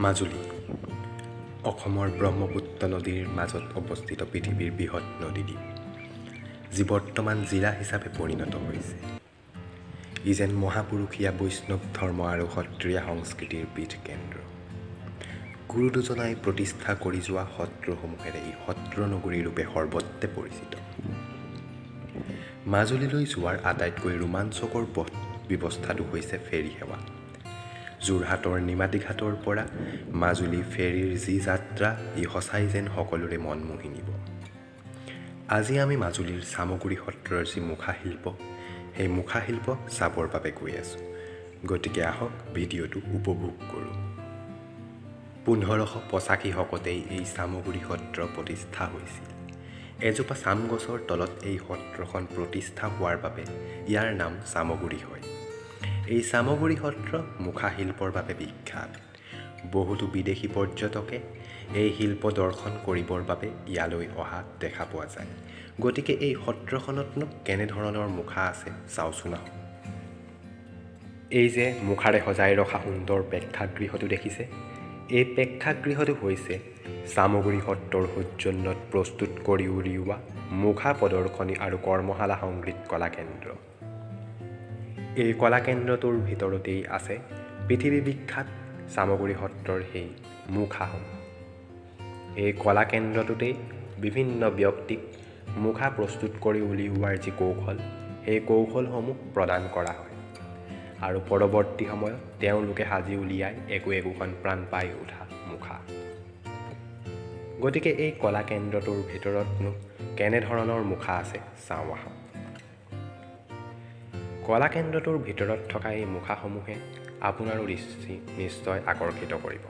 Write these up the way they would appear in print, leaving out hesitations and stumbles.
মাজুলী অসমৰ ব্ৰহ্মপুত্ৰ নদীৰ মাজত অৱস্থিত পৃথিৱীৰ বৃহৎ নদীদ্বীপ, যি বৰ্তমান জিলা হিচাপে পৰিণত হৈছে। ই যেন মহাপুৰুষীয়া বৈষ্ণৱ ধৰ্ম আৰু সত্ৰীয়া সংস্কৃতিৰ পীঠ কেন্দ্ৰ। গুৰু দুজনাই প্ৰতিষ্ঠা কৰি যোৱা সত্ৰসমূহেৰে ই সত্ৰ নগৰী ৰূপে সৰ্বত্ৰে পৰিচিত। মাজুলীলৈ যোৱাৰ আটাইতকৈ ৰোমাঞ্চকৰ পথ ব্যৱস্থাটো হৈছে ফেৰী সেৱা। যোৰহাটৰ নিমাতী ঘাটৰ পৰা মাজুলী ফেৰীৰ যি যাত্ৰা, ই সঁচাই যেন সকলোৰে মন মুহি নিব। আজি আমি মাজুলীৰ চামগুৰি সত্ৰৰ যি মুখাশিল্প, সেই মুখাশিল্প চাবৰ বাবে গৈ আছোঁ। গতিকে আহক ভিডিঅ'টো উপভোগ কৰোঁ। 1585 শকতেই এই চামগুৰি সত্ৰ প্ৰতিষ্ঠা হৈছিল। এজোপা চাম গছৰ তলত এই সত্ৰখন প্ৰতিষ্ঠা হোৱাৰ বাবে ইয়াৰ নাম চামগুৰি হয়। এই চামগুৰি সত্ৰ মুখাশিল্পৰ বাবে বিখ্যাত। বহুতো বিদেশী পৰ্যটকে এই শিল্প দৰ্শন কৰিবৰ বাবে ইয়ালৈ অহা দেখা পোৱা যায়। গতিকে এই সত্ৰখনতনো কেনেধৰণৰ মুখা আছে চাওঁচোন আহক। এই যে মুখাৰে সজাই ৰখা সুন্দৰ প্ৰেক্ষাগৃহটো দেখিছে, এই প্ৰেক্ষাগৃহটো হৈছে চামগুৰি সত্ৰৰ সৌজন্যত প্ৰস্তুত কৰি উলিওৱা মুখা প্ৰদৰ্শনী আৰু কৰ্মশালা সংগীত কলাকেন্দ্ৰ। এই কলাকেন্দ্ৰটোৰ ভিতৰতেই আছে পৃথিৱী বিখ্যাত চামগুৰি সত্ৰৰ সেই মুখাসমূহ। এই কলাকেন্দ্ৰটোতেই বিভিন্ন ব্যক্তিক মুখা প্ৰস্তুত কৰি উলিওৱাৰ যি কৌশল, সেই কৌশলসমূহ প্ৰদান কৰা হয় আৰু পৰৱৰ্তী সময়ত তেওঁলোকে সাজি উলিয়াই একোখন প্ৰাণ পাই উঠা মুখা। গতিকে এই কলাকেন্দ্ৰটোৰ ভিতৰতনো কেনেধৰণৰ মুখা আছে চাওঁ আহক। কলাকেন্দ্ৰটোৰ ভিতৰত থকা এই মুখাসমূহে আপোনাৰো দৃষ্টি নিশ্চয় আকৰ্ষিত কৰিব।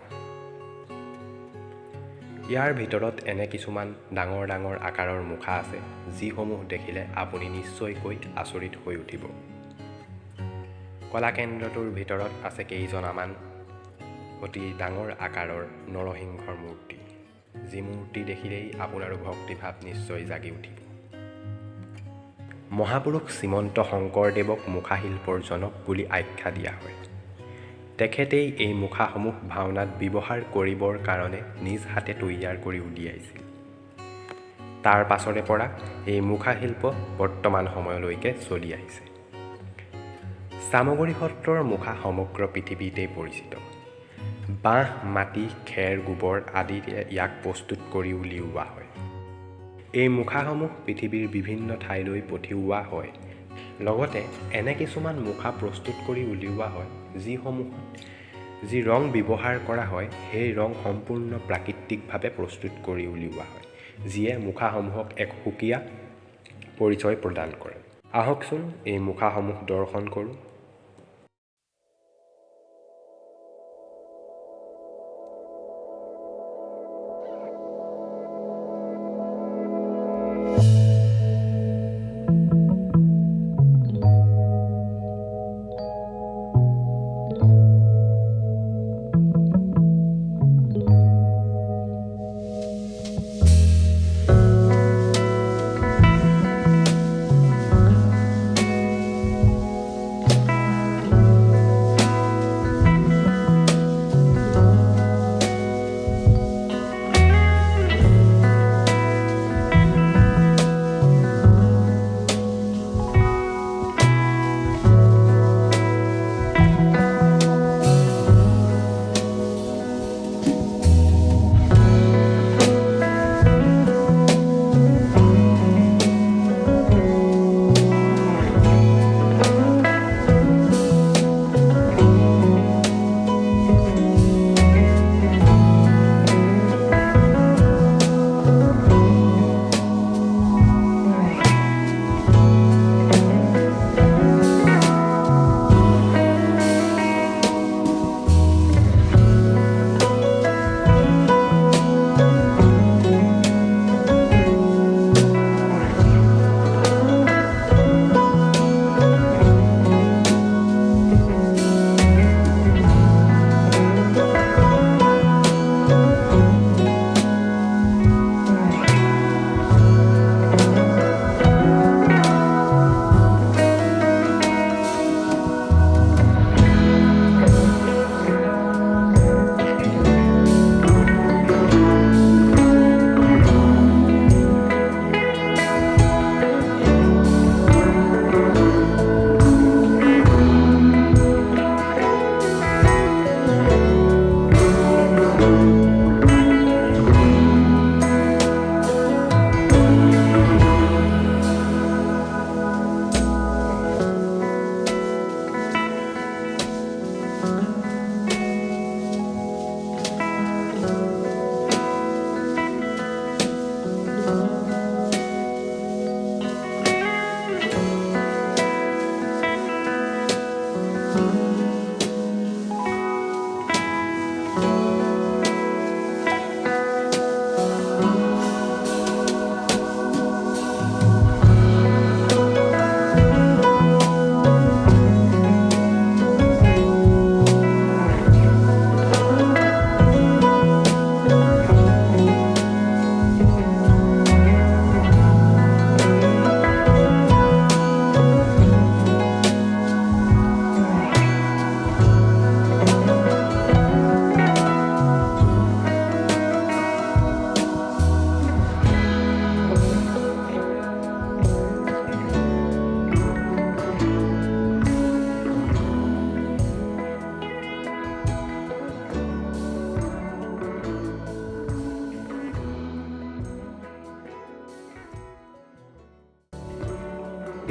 ইয়াৰ ভিতৰত এনে কিছুমান ডাঙৰ ডাঙৰ আকাৰৰ মুখা আছে, যিসমূহ দেখিলে আপুনি নিশ্চয়কৈ আচৰিত হৈ উঠিব। কলাকেন্দ্ৰটোৰ ভিতৰত আছে কেইজনামান অতি ডাঙৰ আকাৰৰ নৰসিংহৰ মূৰ্তি, যি মূৰ্তি দেখিলেই আপোনাৰো ভক্তিভাৱ নিশ্চয় জাগি উঠিব। মহাপুৰুষ শ্ৰীমন্ত শংকৰদেৱক মুখাশিল্পৰ জনক বুলি আখ্যা দিয়া হয়। তেখেতেই এই মুখাসমূহ ভাওনাত ব্যৱহাৰ কৰিবৰ কাৰণে নিজ হাতে তৈয়াৰ কৰি উলিয়াইছিল। তাৰ পাছৰে পৰা এই মুখাশিল্প বৰ্তমান সময়লৈকে চলি আহিছে। চামগুৰি সত্ৰৰ মুখা সমগ্ৰ পৃথিৱীতেই পৰিচিত। বাঁহ, মাটি, খেৰ, গোবৰ আদিৰে ইয়াক প্ৰস্তুত কৰি উলিওৱা হয়। এই মুখাসমূহ পৃথিৱীৰ বিভিন্ন ঠাইলৈ পঠিওৱা হয়। লগতে এনে কিছুমান মুখা প্ৰস্তুত কৰি উলিওৱা হয়, যিসমূহত যি ৰং ব্যৱহাৰ কৰা হয়, সেই ৰং সম্পূৰ্ণ প্ৰাকৃতিকভাৱে প্ৰস্তুত কৰি উলিওৱা হয়, যিয়ে মুখাসমূহক এক সুকীয়া পৰিচয় প্ৰদান কৰে। আহকচোন এই মুখাসমূহ দৰ্শন কৰোঁ।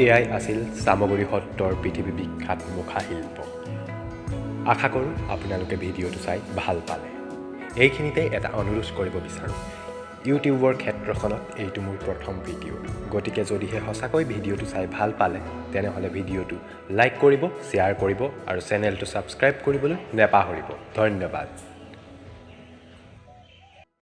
এয়াই আছিল চামগুৰি সত্ৰৰ পৃথিৱী বিখ্যাত মুখা শিল্প। আশা কৰোঁ আপোনালোকে ভিডিঅ'টো চাই ভাল পালে। এইখিনিতে এটা অনুৰোধ কৰিব বিচাৰোঁ। ইউটিউবৰ ক্ষেত্ৰখনত এইটো মোৰ প্ৰথম ভিডিঅ', গতিকে যদিহে সঁচাকৈ ভিডিঅ'টো চাই ভাল পালে তেনেহ'লে ভিডিঅ'টো লাইক কৰিব, শ্বেয়াৰ কৰিব আৰু চেনেলটো ছাবস্ক্ৰাইব কৰিবলৈ নেপাহৰিব। ধন্যবাদ।